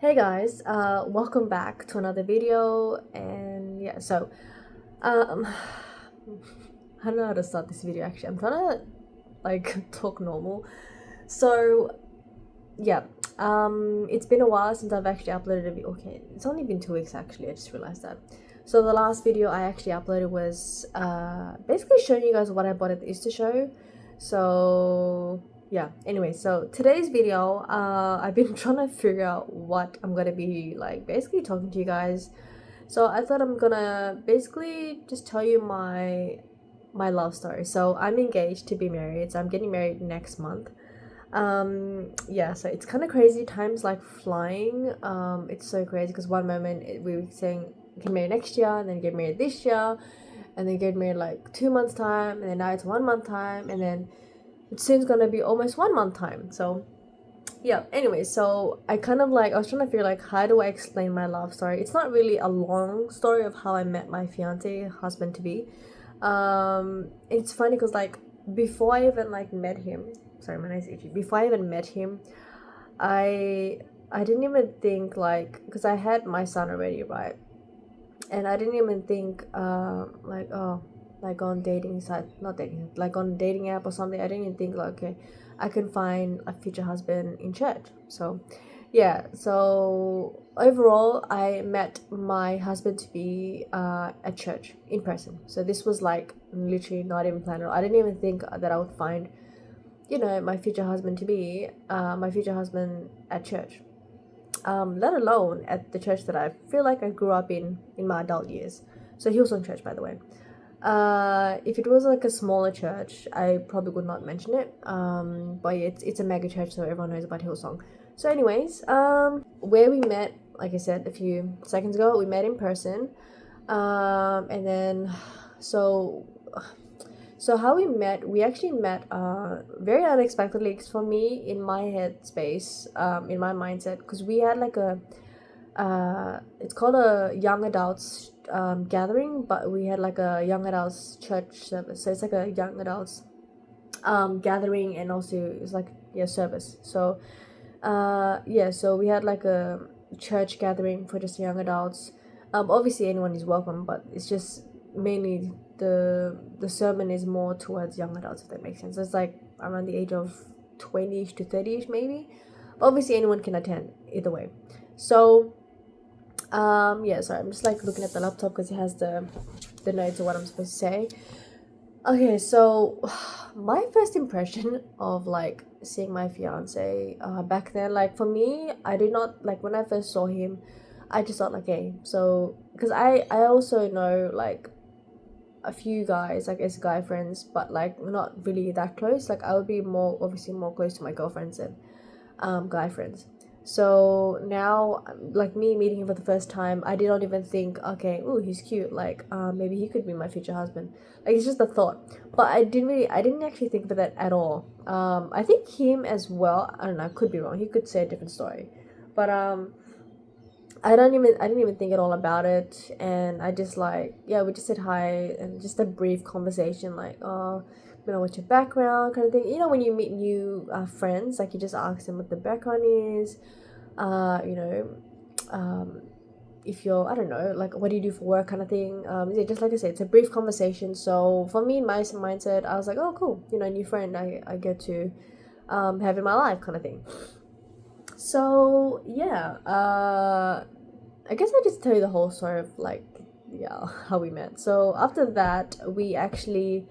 Hey guys, welcome back to another video. And yeah, so um I don't know how to start this video. Actually, I'm trying to like talk normal. So yeah, it's been a while since I've actually uploaded a video. Okay, it's only been 2 weeks actually. I just realized that. So the last video I actually uploaded was basically showing you guys what I bought at the Easter show. So yeah, anyway, so today's video, I've been trying to figure out what I'm gonna be like basically talking to you guys. So I thought I'm gonna basically just tell you my love story. So I'm engaged to be married, so I'm getting married next month. Yeah, so it's kind of crazy. Time's like flying. It's so crazy because one moment we were saying get married next year, and then get married this year, and then get married like 2 months time, and then now it's 1 month time, and then it's soon's gonna be almost 1 month time. So yeah, anyway, so I kind of like I was trying to figure like how do I explain my love story. It's not really a long story of how I met my fiance husband to be. It's funny because like before I even like met him, sorry, my name's itchy. Before I even met him, I I didn't even think like because I had my son already, right? And I didn't even think like oh, like on dating site, not dating, like on dating app or something. I didn't even think like okay, I can find a future husband in church. So yeah, so overall I met my husband to be at church in person. So this was like literally not even planned. I didn't even think that I would find my future husband to be my future husband at church, let alone at the church that I feel like I grew up in my adult years. So Hillsong Church, by the way. If it was like a smaller church, I probably would not mention it. But yeah, it's a mega church, so everyone knows about Hillsong. So, anyways, where we met, like I said a few seconds ago, we met in person. And then, so so how we actually met very unexpectedly. 'Cause for me, in my headspace, in my mindset, because we had like a it's called a young adults gathering, but we had like a young adults church service. So it's like a young adults gathering, and also it's like yeah service. So yeah, so we had like a church gathering for just young adults. Obviously anyone is welcome, but it's just mainly the sermon is more towards young adults, if that makes sense. So it's like around the age of 20ish to 30ish maybe. But obviously anyone can attend either way. So yeah, sorry, I'm just like looking at the laptop because it has the notes of what I'm supposed to say. Okay, so my first impression of like seeing my fiance back then, like for me, I did not like when I first saw him, I just thought like, hey, so because I also know like a few guys like as guy friends, but like not really that close. Like I would be more obviously more close to my girlfriends than guy friends. So now, like me meeting him for the first time, I did not even think, okay, ooh, he's cute. Like, maybe he could be my future husband. Like, it's just a thought. But I didn't actually think about that at all. I think him as well. I don't know. I could be wrong. He could say a different story, but I didn't even think at all about it, and I just like yeah, we just said hi and just a brief conversation like what's your background kind of thing. When you meet new friends, like you just ask them what the background is, you know, if you're I don't know like what do you do for work kind of thing. Yeah, just like I said, it's a brief conversation. So for me, my mindset, I was like, oh cool, new friend I get to have in my life kind of thing. So yeah, I guess I just tell you the whole story of like yeah how we met. So after that, we actually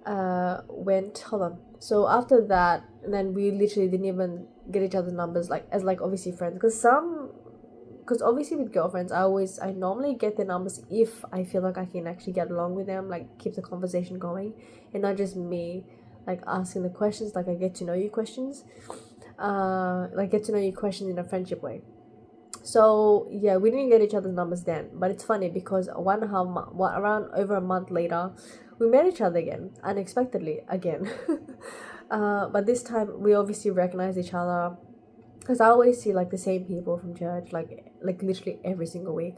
went. Hold on. So after that, and then we literally didn't even get each other's numbers like as like obviously friends because obviously with girlfriends I normally get their numbers if I feel like I can actually get along with them, like keep the conversation going, and not just me like asking the questions, like I get to know you questions, like get to know you questions in a friendship way. So yeah, we didn't get each other's numbers then, but it's funny because around over a month later, we met each other again unexpectedly again. But this time we obviously recognized each other because I always see like the same people from church, like literally every single week.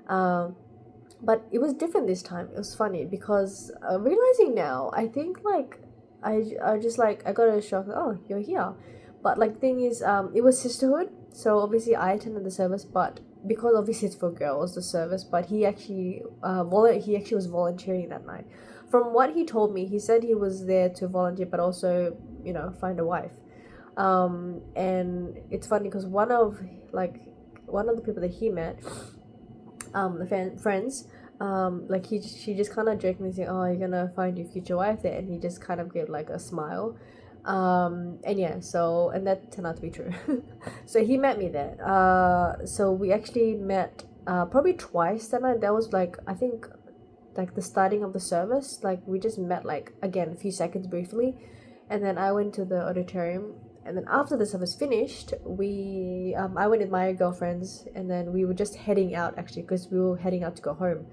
Um, but it was different this time. It was funny because realizing now, I think like I just like I got a shock. Oh, you're here, but like thing is, it was sisterhood. So obviously I attended the service, but because obviously it's for girls, the service, but he actually was volunteering that night. From what he told me, he said he was there to volunteer, but also, you know, find a wife. And it's funny because one of the people that he met, the friends, like she just kind of jokingly said, "Oh, you're gonna find your future wife there," and he just kind of gave like a smile. And yeah, so, and that turned out to be true. So he met me there. So we actually met probably twice that night. That was like, I think, like the starting of the service. Like we just met like again a few seconds briefly, and then I went to the auditorium. And then after the service finished, I went with my girlfriends, and then we were just heading out actually because we were heading out to go home.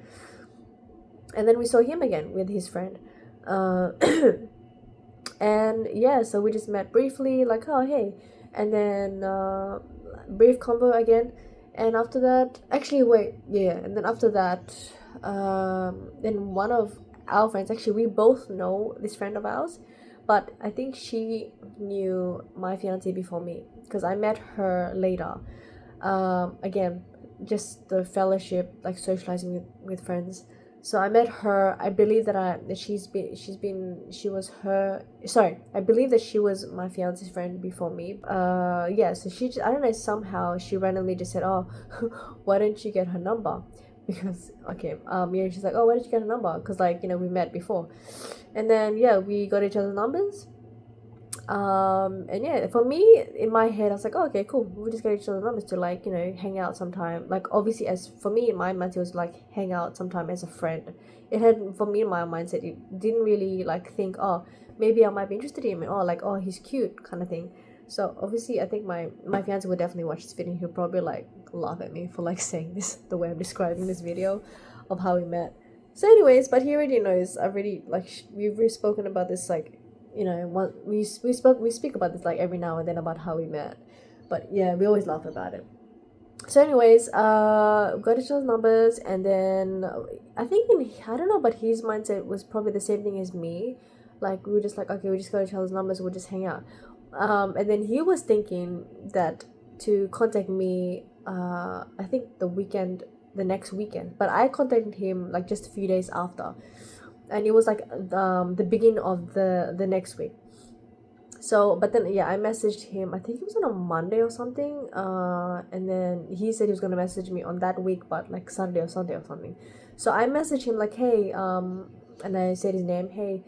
And then we saw him again with his friend. And yeah, so we just met briefly, like, oh hey, and then brief convo again. And after that, actually wait, yeah, and then after that, then one of our friends, actually we both know this friend of ours, but I think she knew my fiance before me because I met her later. Again, just the fellowship, like socializing with friends. So I met her. I believe that I believe that she was my fiance's friend before me. Yeah. So I don't know, somehow she randomly just said, "Oh, why don't you get her number?" Because yeah, she's like, "Oh, why did you get her number?" Because like, you know, we met before, and then yeah, we got each other's numbers. And yeah, for me, in my head, I was like, oh, okay, cool, we'll just get each other numbers to, like, you know, hang out sometime. Like obviously, as for me in my mind, it was like hang out sometime as a friend. It had, for me in my mindset, it didn't really like think, oh, maybe I might be interested in him, or like, oh, he's cute kind of thing. So obviously I think my fiance would definitely watch this video. He'll probably like laugh at me for like saying this, the way I'm describing this video of how we met. So anyways, but he already knows. I've already like we've spoken about this, like, you know, what we speak about this like every now and then about how we met. But yeah, we always laugh about it. So anyways, got each other's numbers, and then I think I don't know, but his mindset was probably the same thing as me. Like we were just like, okay, we just got each other's numbers, we'll just hang out. And then he was thinking that to contact me, I think the next weekend, but I contacted him like just a few days after, and it was like the beginning of the next week. So but then yeah, I messaged him, I think it was on a Monday or something, and then he said he was gonna message me on that week, but like Sunday or Sunday or something. So I messaged him like, hey, and I said his name, hey,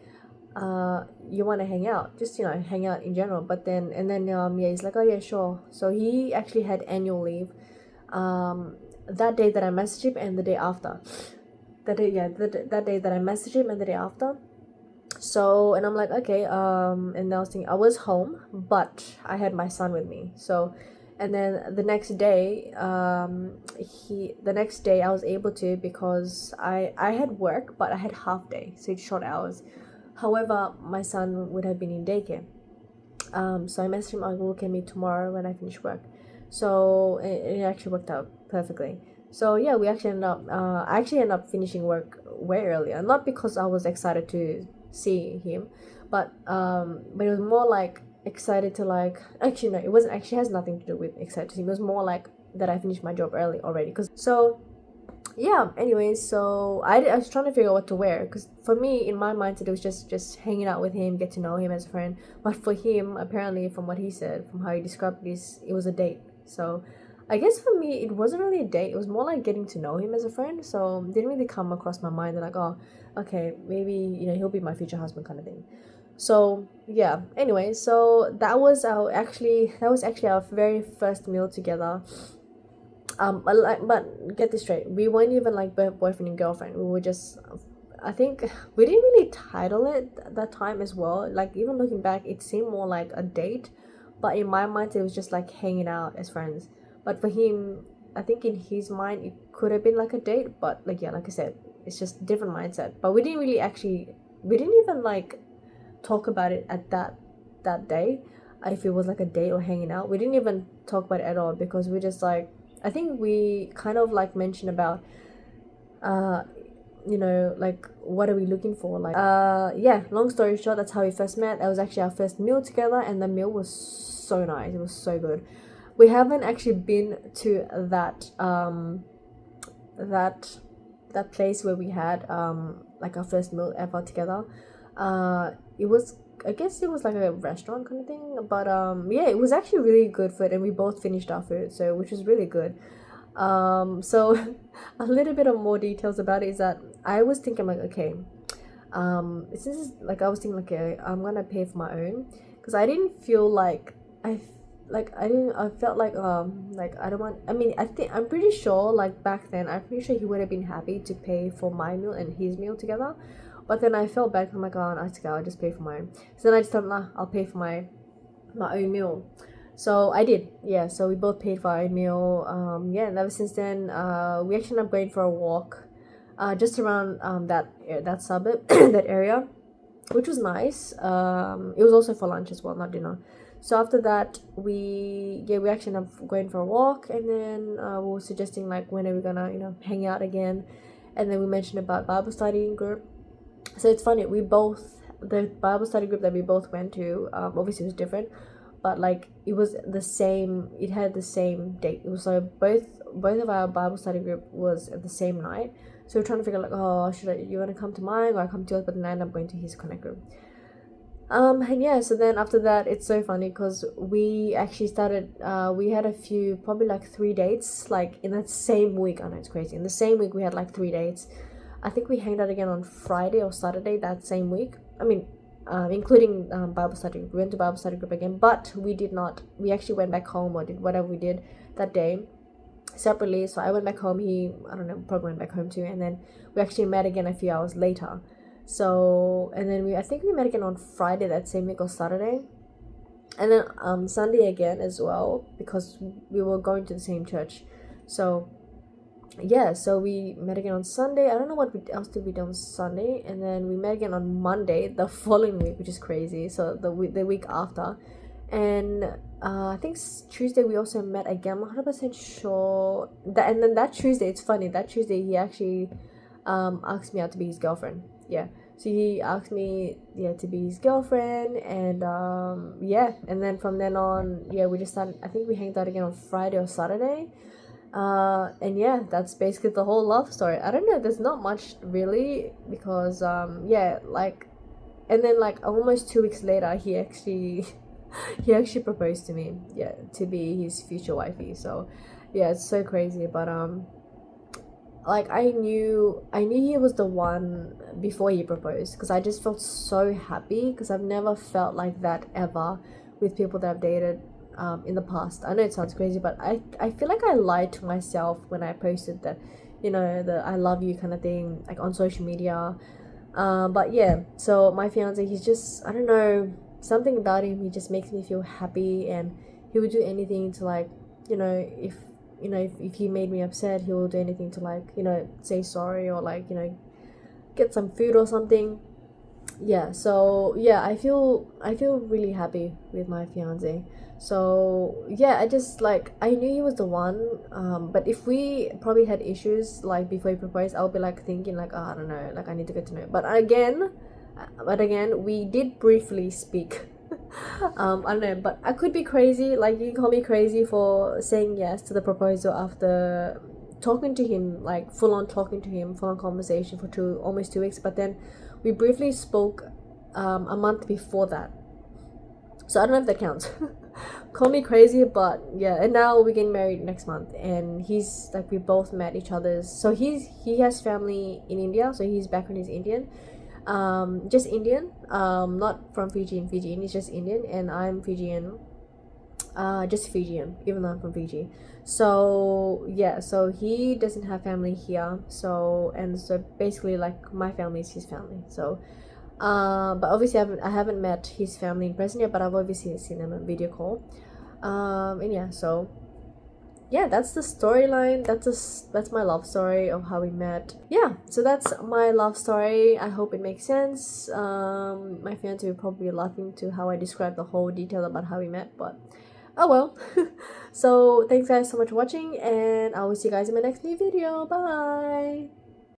you want to hang out, just, you know, hang out in general. But then yeah, he's like, oh yeah, sure. So he actually had annual leave that day that I messaged him, and the day after that day, yeah, that day that I messaged him, and the day after. So, and I'm like, okay, and I was thinking, I was home, but I had my son with me. So, and then the next day, I was able to, because I had work, but I had half day, so it's short hours. However, my son would have been in daycare. So I messaged him, I will, can meet tomorrow when I finish work. So it actually worked out perfectly. So yeah, we actually ended up, I actually ended up finishing work way earlier. Not because I was excited to see him, but it was more like excited to, like, actually no, it wasn't, actually has nothing to do with excited to see him. It was more like that I finished my job early already. Cause so yeah, anyways, so I was trying to figure out what to wear, because for me, in my mindset, it was just hanging out with him, get to know him as a friend. But for him, apparently, from what he said, from how he described this, it was a date. So I guess for me, it wasn't really a date, it was more like getting to know him as a friend. So it didn't really come across my mind that, like, oh, okay, maybe, you know, he'll be my future husband kind of thing. So yeah, anyway, so that was actually our very first meal together. But get this straight, we weren't even like boyfriend and girlfriend. We were just, I think we didn't really title it at that time as well. Like, even looking back, it seemed more like a date, but in my mind it was just like hanging out as friends. But for him, I think in his mind it could have been like a date, but like, yeah, like I said, it's just different mindset. But we didn't even like talk about it at that day, if it was like a date or hanging out. We didn't even talk about it at all, because we just like, I think we kind of like mentioned about, you know, like, what are we looking for? Like, yeah, long story short, that's how we first met. That was actually our first meal together, and the meal was so nice. It was so good. we haven't actually been to that that place where we had like our first meal ever together. It was, I guess it was like a restaurant kind of thing, but yeah, it was actually really good food, and we both finished our food, so which was really good. So a little bit of more details about it is that I was thinking like, okay, since like I was thinking like, okay, I'm gonna pay for my own, because I didn't feel like I felt like I don't want, I mean, I'm pretty sure like back then I'm pretty sure he would have been happy to pay for my meal and his meal together, but then I felt bad. I'm like, oh, I I'll just pay for mine. So then I just thought, nah, I'll pay for my own meal. So I did, yeah. So we both paid for our own meal. Yeah, and ever since then, we actually ended up going for a walk, just around that suburb, that area, which was nice. It was also for lunch as well, not dinner. So after that, we actually ended up going for a walk, and then we were suggesting like when are we gonna hang out again, and then we mentioned about Bible studying group. So it's funny, the Bible study group that we both went to, obviously it was different, but like it was the same. It had the same date. It was like both of our Bible study group was at the same night. So we're trying to figure like, oh, you want to come to mine or I come to yours? But then I end up going to his connect group. And yeah, so then after that, it's so funny because we actually started. We had a few, probably like 3 dates, like in that same week. I know it's crazy. In the same week, we had like 3 dates. I think we hanged out again on Friday or Saturday that same week. I mean, including Bible study. We went to Bible study group again, but we did not. We actually went back home or did whatever we did that day separately. So I went back home. I don't know, probably went back home too. And then we actually met again a few hours later. So, and then I think we met again on Friday that same week or Saturday. And then Sunday again as well, because we were going to the same church. So yeah, so we met again on Sunday. I don't know what else did we do on Sunday, and then we met again on Monday the following week, which is crazy. So the week after, and I think Tuesday we also met again. I'm 100% sure that, and then that Tuesday, it's funny. That Tuesday he actually asked me out to be his girlfriend. Yeah, so he asked me to be his girlfriend, and yeah, and then from then on, yeah, we just started. I think we hanged out again on Friday or Saturday. And yeah, that's basically the whole love story. I don't know, there's not much really, because yeah, like, and then like almost 2 weeks later he actually he actually proposed to me, yeah, to be his future wifey. So yeah, it's so crazy. But like I knew he was the one before he proposed, because I just felt so happy, because I've never felt like that ever with people that I've dated in the past. I know it sounds crazy, but I feel like I lied to myself when I posted that, the I love you kind of thing, like on social media. But yeah, so my fiance, he's just, I don't know, something about him, he just makes me feel happy, and he would do anything to, like, if he made me upset, he will do anything to, like, say sorry, or like, get some food or something. Yeah, so yeah, I feel really happy with my fiance. So yeah, I just, like, I knew he was the one, but if we probably had issues like before he proposed, I'll be like thinking like, oh, I don't know, like I need to get to know. But again, we did briefly speak. I don't know, but I could be crazy. Like, you can call me crazy for saying yes to the proposal after talking to him, like full on conversation for almost 2 weeks. But then we briefly spoke a month before that. So I don't know if that counts. Call me crazy, but yeah. And now we're getting married next month, and he's like, we both met each other's. So he has family in India, so his background is Indian. Just Indian. Not from Fijian. He's just Indian, and I'm Fijian. Just Fijian, even though I'm from Fiji. So yeah, so he doesn't have family here. So basically, like, my family is his family. So but obviously I haven't met his family in person yet, but I've obviously seen them on video call. And yeah, so yeah, that's the storyline. That's my love story of how we met. Yeah, so that's my love story. I hope it makes sense. My fiance will probably be laughing to how I describe the whole detail about how we met, but oh well. So thanks guys so much for watching, and I will see you guys in my next new video. Bye.